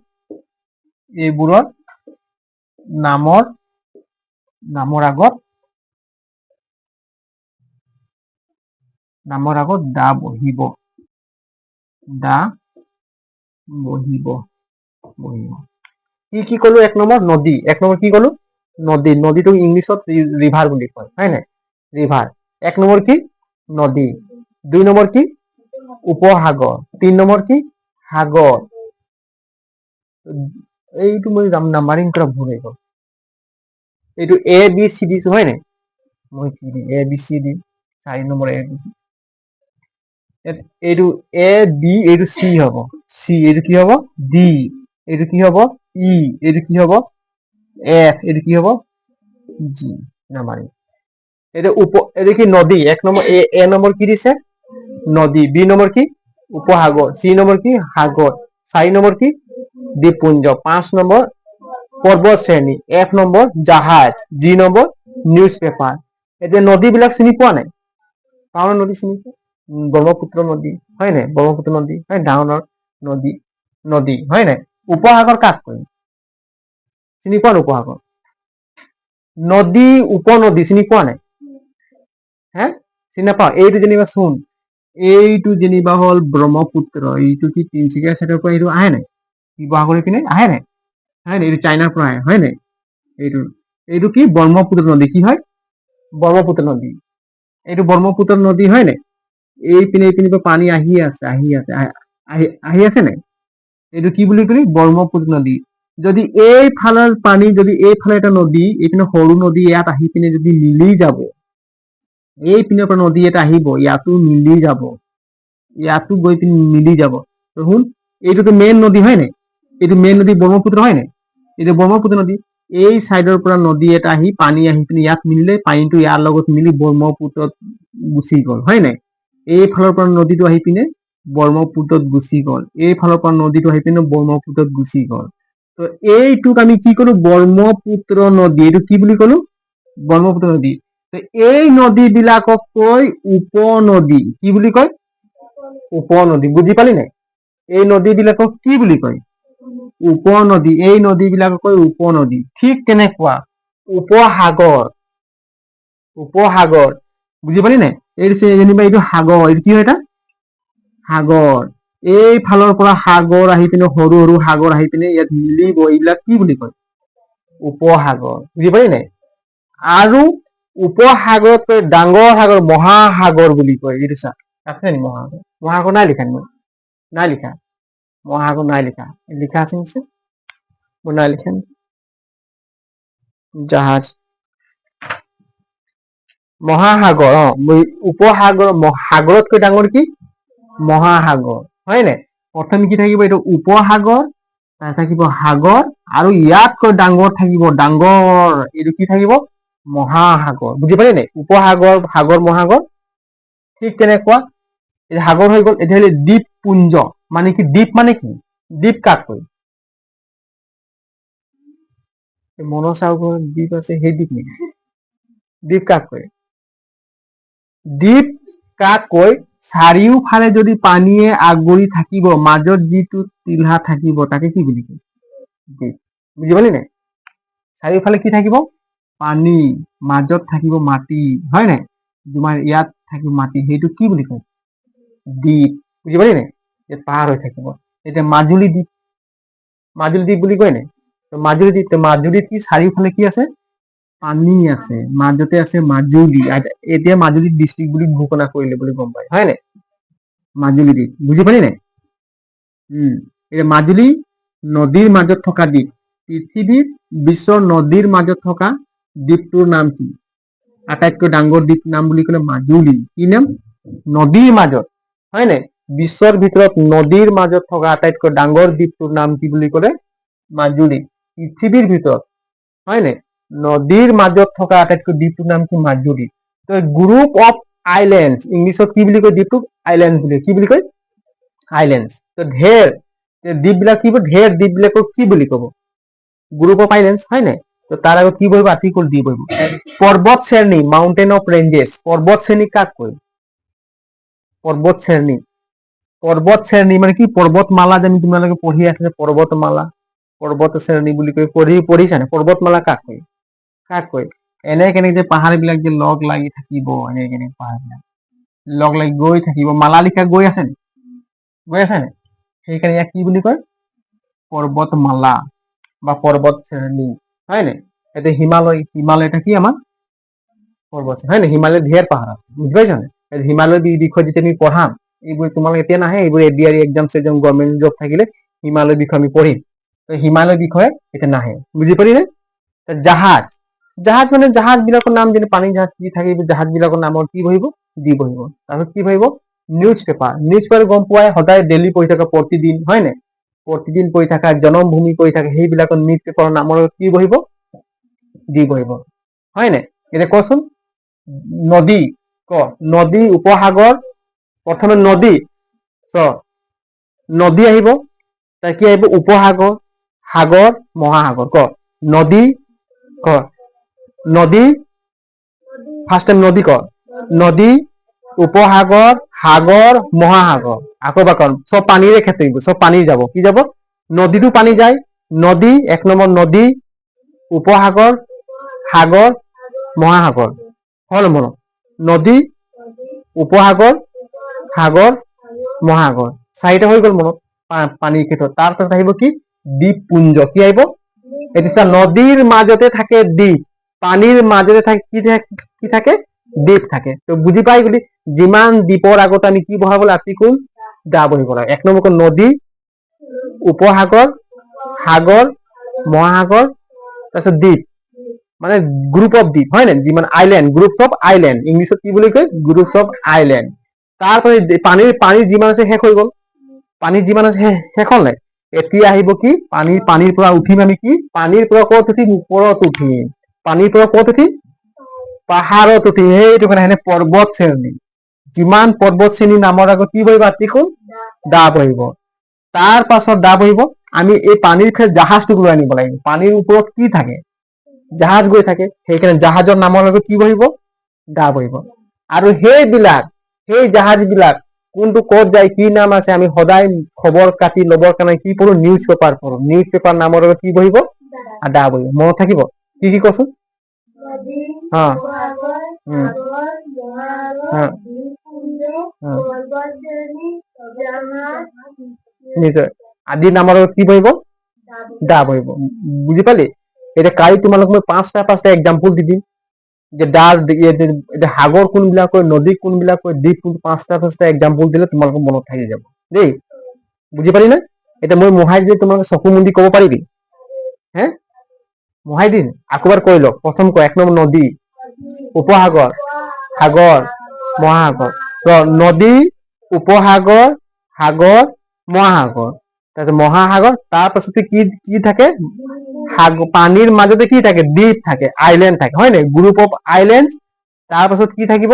নামৰ আগত দা বহিব কি কলো 1 নম্বৰ নদী 1 নম্বৰ কি কলো নদীটো ইংলিছত ৰিভাৰ বুলি কয় হয় নাই ৰিভাৰ 1 নম্বৰ কি নদী 2 নম্বৰ কি উপসাগৰ 3 নম্বৰ কি সাগৰ এইটো মই নাম্বাৰিং কৰা ভুল হৈ গ'ল এইটো এ বি চি দিছো হয় নাই মই কি দিম এ বি চি দিম 4 নম্বৰ এ বি এইটো এ বি এইটো চি হ'ব চি এইটো কি হ'ব ডি এইটো কি হ'ব ই এইটো কি হ'ব এফ এইটো কি হ'ব জি নাম্বাৰিং এইটো কি নদী 1 নম্বৰ এ নম্বৰ কি দিছে নদী বি নম্বৰ কি উপসাগৰ সি নম্বৰ কি সাগৰ 4 নম্বৰ কি দ্বীপপুঞ্জ 5 নম্বৰ পৰ্বত শ্ৰেণী এফ নম্বৰ জাহাজ জি নম্বৰ নিউজ পেপাৰ এতিয়া নদীবিলাক চিনি পোৱা নাই পাওঁ নদী চিনি পোৱা ব্ৰহ্মপুত্ৰ নদী হয় নাই ব্ৰহ্মপুত্ৰ নদী হয় ডাঙৰ নদী হয় নাই উপসাগৰ কাক কয় চিনি পোৱা উপসাগৰ নদী উপনদী চিনি পোৱা নাই? হে চিনি নাপাওঁ? এইটো যেনিবা শুন, এইটো যেনিবা হ'ল ব্ৰহ্মপুত্ৰ, এইটো কি তিনিচুকীয়া চাইডৰ পৰা এইটো আহে নাই? শিৱসাগৰ পিনে আহে নাই? হয় নাই? এইটো চাইনাৰ পৰা আহে হয় নাই? এইটো এইটো কি ব্ৰহ্মপুত্ৰ নদী, কি হয়? ব্ৰহ্মপুত্ৰ নদী। এইটো ব্ৰহ্মপুত্ৰ নদী হয় নাই? এইপিনে পৰা পানী আহি আছে আহি আছে নাই? এইটো কি বুলি কলি? ব্ৰহ্মপুত্ৰ নদী। যদি এইফালৰ পানী, যদি এইফালে এটা নদী, এইপিনে সৰু নদী ইয়াত আহি পিনে যদি মিলি যাব, এইপিনৰ পৰা নদী এটা আহিব, ইয়াতো মিলি যাব, ইয়াতো গৈ পিনে মিলি যাব। শুন, এইটোতো মেইন নদী হয় নাই? এইটো মেইন নদী ব্ৰহ্মপুত্ৰ হয় নাই? এইটো ব্ৰহ্মপুত্ৰ নদী। এই চাইডৰ পৰা নদী এটা আহি পানী আহি পিনে ইয়াত মিলিলে, পানীটো ইয়াৰ লগত মিলি ব্ৰহ্মপুত্ৰত গুচি গ'ল হয় নাই? এইফালৰ পৰা নদীটো আহি পিনে ব্ৰহ্মপুত্ৰত গুচি গ'ল, এইফালৰ পৰা নদীটো আহি পিনে ব্ৰহ্মপুত্ৰত গুচি গ'ল। তো এইটোক আমি কি কলো? ব্ৰহ্মপুত্ৰ নদী। এইটো কি বুলি কলো? ব্ৰহ্মপুত্ৰ নদী। এই নদী বিলাকক কৈ উপনদী। কি বুলি কয়? উপনদী। বুজি পালি নাই? এই নদী বিলাকক কি বুলি কয়? উপনদী। এই নদী বিলাকক কয় উপনদী। ঠিক তেনেকুৱা উপসাগৰ। উপসাগৰ বুজি পালি নাই? এইটো যেনিবা এইটো সাগৰ, এইটো কি হয়? এটা সাগৰ। এইফালৰ পৰা সাগৰ আহি পিনে সৰু সৰু সাগৰ আহি পিনে ইয়াত মিলিব, এইবিলাক কি বুলি কয়? উপসাগৰ। বুজি পালি নাই? আৰু উপসাগৰতকৈ ডাঙৰ সাগৰ মহাসাগৰ বুলি কয়। এইটো চা, আছে নি মহাসাগৰ? মহাসাগৰ নাই লিখা নি? নাই লিখা। মহাসাগৰ নাই লিখা। লিখা আছে নিশ্চয়, মই নাই লিখা। জাহাজ, মহাসাগৰ। উপসাগৰ, সাগৰতকৈ ডাঙৰ কি? মহাসাগৰ হয় নাই? প্ৰথম কি থাকিব? এইটো উপসাগৰ, তাৰ থাকিব সাগৰ, আৰু ইয়াতকৈ ডাঙৰ থাকিব ডাঙৰ, এইটো কি থাকিব? মহাসাগৰ। বুজি পালি নাই? উপসাগৰ, সাগৰ, মহাসাগৰ। ঠিক তেনেকুৱা সাগৰ হৈ গ'ল। এতিয়া হলে দ্বীপপুঞ্জ মানে কি? দ্বীপ মানে কি? দ্বীপ কাক কয়? মনসাগৰ দ্বীপ আছে, সেই দ্বীপ নেকি? দ্বীপ কাক কয়? দ্বীপ কাক কয়? চাৰিওফালে যদি পানীয়ে আগুৰি থাকিব, মাজত যিটো টিলহা থাকিব, তাকে কি বুলি কয়? দ্বীপ। বুজি পালি নাই? চাৰিওফালে কি থাকিব? পানী, মাজত থাকিব মাটি হয় নাই? তোমাৰ ইয়াত থাকিব মাটি, সেইটো কি বুলি কয়? দ্বীপ। বুজি পালি নাই? পাৰ হৈ থাকিব। এতিয়া মাজুলী দ্বীপ, মাজুলী দ্বীপ বুলি কয় নাই? মাজুলী দ্বীপ, মাজুলীত কি চাৰিওফালে কি আছে? পানী আছে, মাজতে আছে মাজুলী। এতিয়া মাজুলী ডিষ্ট্ৰিক্ট বুলি ঘোষণা কৰিলে বুলি গম পায় হয় নাই? মাজুলী দ্বীপ। বুজি পালি নাই? এতিয়া মাজুলী নদীৰ মাজত থকা দ্বীপ। পৃথিৱীৰ বিশ্বৰ নদীৰ মাজত থকা দ্বীপটোৰ নাম কি? আটাইতকৈ ডাঙৰ দ্বীপ নাম বুলি ক'লে মাজুলী। কি নাম? নদীৰ মাজত হয় নাই? বিশ্বৰ ভিতৰত নদীৰ মাজত থকা আটাইতকৈ ডাঙৰ দ্বীপটোৰ নাম কি বুলি ক'লে? মাজুলী। পৃথিৱীৰ ভিতৰত হয় নাই? নদীৰ মাজত থকা আটাইতকৈ দ্বীপটোৰ নাম কি? মাজুলী। গ্ৰুপ অফ আইলেণ্ড, ইংলিছত কি বুলি কয়? দ্বীপটোক আইলেণ্ড বুলি। কি বুলি কয়? আইলেণ্ড। ঢেৰ দ্বীপ বিলাক কি? ঢেৰ দ্বীপ বিলাকক কি বুলি কব? গ্ৰুপ অফ আইলেণ্ড হয় নাই? তো তাৰ আগত কি বহিব? আৰ্টিকল দি বহিব। পৰ্বত শ্ৰেণী, মাউন্টেইন অফ ৰেঞ্জেছ। পৰ্বত শ্ৰেণী কাক কয়? পৰ্বত শ্ৰেণী। পৰ্বত শ্ৰেণী মানে কি? পৰ্বতমালা যেন তোমালোকে পঢ়ি আছে, পৰ্বতমালা, পৰ্বত শ্ৰেণী বুলি কয়। পঢ়িছা নে? পৰ্বতমালা কাক কয়? কাক কয়? এনে কেনেকে যে পাহাৰ বিলাক যে লগ লাগি থাকিব, এনে কেনেকে পাহাৰ বিলাক লগ লাগি গৈ থাকিব, মালা লিখা গৈ আছে নে? গৈ আছে নে? সেইকাৰণে ইয়াক কি বুলি কয়? পৰ্বতমালা বা পৰ্বত শ্ৰেণী হয় নাই? এতিয়া হিমালয়, হিমালয় এটা কি আমাৰ পৰ্বত হয় নাই? হিমালয়ত ঢেৰ পাহাৰ আছে। বুজি পাইছা নে? হিমালয়ৰ বিষয়ে যেতিয়া আমি পঢ়াম, এইবোৰ তোমালোক এতিয়া নাহে, এইবোৰ এডিআৰই এক্সাম চেক্সাম গভৰ্ণমেণ্ট জব থাকিলে হিমালয়ৰ বিষয়ে আমি পঢ়িম। হিমালয়ৰ বিষয়ে এতিয়া নাহে। বুজি পালি নে? জাহাজ, জাহাজ মানে জাহাজ বিলাকৰ নাম, যেনে পানী জাহাজ কি থাকে, জাহাজ বিলাকৰ নামত কি বহিব? দি বহিব। তাৰপিছত কি বহিব? News paper. নিউজ পেপাৰ গম পোৱাই, সদায় ডেইলি পঢ়ি থকা, প্ৰতিদিন হয় নাই? প্ৰতিদিন পঢ়ি থকা, জনমভূমি পঢ়ি থকা, সেইবিলাকৰ নিউজ পেপাৰৰ নামৰ কি বহিব? দি বহিব হয় নাই? এতিয়া কচোন, নদী ক, নদী, উপসাগৰ, প্ৰথমে নদী চ, নদী আহিব, তাৰ কি আহিব? উপসাগৰ, সাগৰ, মহাসাগৰ। ক নদী, ক নদী, ফাৰ্ষ্ট টাইম নদী ক। নদী, উপসাগৰ, সাগৰ, মহাসাগৰ। আকৌ এবাৰ কম, চব পানীৰে ক্ষেত্ৰত, চব পানী যাব। কি যাব? নদীতো পানী যায়। নদী, এক নম্বৰ নদী, উপসাগৰ, সাগৰ মহাসাগৰ হ'ল মনত নদী উপসাগৰ সাগৰ মহাসাগৰ চাৰিটা হৈ গ'ল মনত পানীৰ ক্ষেত্ৰত তাৰপিছত আহিব কি দ্বীপপুঞ্জ কি আহিব এতিয়া নদীৰ মাজতে থাকে দ্বীপ পানীৰ মাজতে থাকে কি থাকে দ্বীপ থাকে তো বুজি পাই গলি যিমান দ্বীপৰ আগত আমি কি বহাব আৰ্টিকুল দা বহিব লাগে এক নম্বৰ নদী উপসাগৰ সাগৰ মহাসাগৰ তাৰপিছত দ্বীপ মানে গ্ৰুপ অফ দ্বীপ হয় নাই যিমান আইলেণ্ড গ্ৰুপছ অফ আইলেণ্ড ইংলিছত কি বুলি কয় গ্ৰুপছ অফ আইলেণ্ড তাৰপৰা পানীৰ যিমান আছে শেষ হৈ গ'ল পানীৰ যিমান আছে শেষ হ'ল নাই এতিয়া আহিব কি পানীৰ পৰা উঠিম আমি কি পানীৰ পৰা ক'ত উঠিম ওপৰত উঠিম পানীৰ পৰা ক'ত উঠিম পাহাৰত উঠিম সেইটো কাৰণে পৰ্বত শ্ৰেণী যিমান পৰ্বত শ্ৰেণী নামৰ আগত কি বহিব আৰ্টিকুল দা বহিব তাৰ পাছত দা বহিব আমি এই পানীৰ জাহাজটোক লৈ আনিব লাগিব পানীৰ ওপৰত কি থাকে জাহাজ গৈ থাকে সেইকাৰণে জাহাজৰ নামৰ লগত কি বহিব দা বহিব আৰু সেই জাহাজ বিলাক কোনটো ক'ত যায় কি নাম আছে আমি সদায় খবৰ কাটি ল'বৰ কাৰণে কি পঢ়ো নিউজ পেপাৰ নামৰ লগত কি বহিব দা বহিব মনত থাকিব কি কচোন নিশ্চয় আদি নামৰ কি বহিব দা বহিব বুজি পালি এতিয়া কালি তোমালোক মই পাঁচটা এক্সাম্পল দি দিম যে সাগৰ কোনবিলাক কয় নদী কোনবিলাক কয় দ্বীপ কোন পাঁচটা এক্সাম্পল দিলে তোমালোকৰ মনত থাকি যাব দেই বুজি পালি না এতিয়া মই মোহাই দিলে তোমালোকে চকু মুদি ক'ব পাৰিবি হে মোহাই দিম আকবাৰ কৈ লওক প্ৰথম কয় এক নম্বৰ নদী উপসাগৰ সাগৰ মহাসাগৰ নদী উপসাগৰ সাগৰ মহাসাগৰ তাৰপিছত মহাসাগৰ তাৰ পাছতে কি থাকে পানীৰ মাজতে কি থাকে দ্বীপ থাকে আইলেণ্ড থাকে হয় নাই গ্ৰুপ অফ আইলেণ্ড তাৰ পাছত কি থাকিব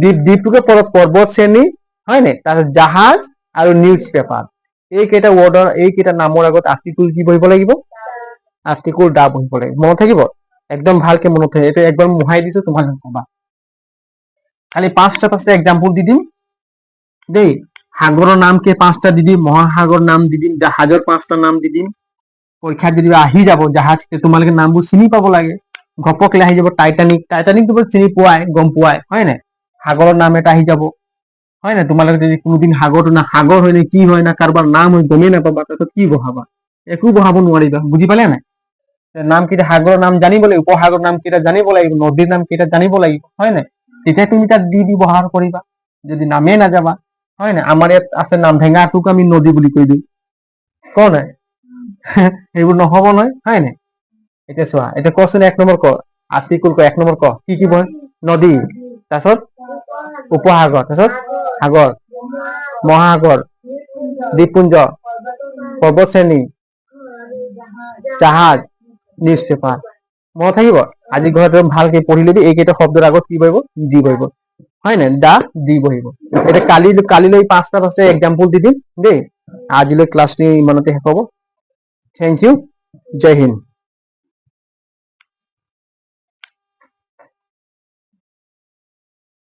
দ্বীপটোকে পৰ্বত শ্ৰেণী হয় নাই তাৰপিছত জাহাজ আৰু নিউজ পেপাৰ এইকেইটা নামৰ আগত আৰ্টিকুল কি বহিব লাগিব আৰ্টিকুল দা বহিব লাগিব মনত থাকিব একদম ভালকে মনত থাকিব এইটো একদম মোহাই দিছো তোমালোকে কবা খালি পাঁচটা এক্সাম্পল দি দিম দেই সাগৰৰ নাম কি পাঁচটা দি দিম মহাসাগৰ নাম দি দিম জাহাজৰ পাঁচটা নাম দি দিম পৰীক্ষাত যদি আহি যাব জাহাজ তোমালোকে নামবোৰ চিনি পাব লাগে ঘপকলে আহি যাব টাইটানিকটো চিনি পোৱাই গম পোৱাই হয় নাই সাগৰৰ নাম এটা আহি যাব হয় নাই তোমালোকে যদি কোনোদিন সাগৰটো না সাগৰ হয় নে কি হয় না কাৰোবাৰ নাম হয় গমেই নাপাবা তাৰপিছত কি বহাবা একো বহাব নোৱাৰিবা বুজি পালে নাই নাম কেইটা সাগৰৰ নাম জানিব লাগিব উপসাগৰৰ নাম কেইটা জানিব লাগিব নদীৰ নাম কেইটা জানিব লাগিব হয় নাই তেতিয়া তুমি তাত দি ব্যৱহাৰ কৰিবা যদি নামেই নাযাবা হয় নাই আমাৰ ইয়াত আছে নামঢেঙাটোক আমি নদী বুলি কৈ দিওঁ ক নাই সেইবোৰ নহব নহয় হয় নাই এতিয়া চোৱা এতিয়া কচোন এক নম্বৰ ক আৰ্টিকুল ক এক নম্বৰ ক কি বয় নদী তাৰপিছত উপসাগৰ তাৰপিছত সাগৰ মহাসাগৰ দ্বীপপুঞ্জ পৰ্বত শ্ৰেণী জাহাজ নিউজ পেপাৰ মনত থাকিব আজি ঘৰত ভালকে পঢ়ি লবি এইকেইটা শব্দৰ আগত কি বহিব দি বহিব হয় নাই দা দি বহিব এতিয়া কালিলৈ পাঁচটা এক্সাম্পল দি দিম দেই আজিলৈ ক্লাছটো ইমানতে শেষ হ'ব থেংক ইউ জয় হিন্দ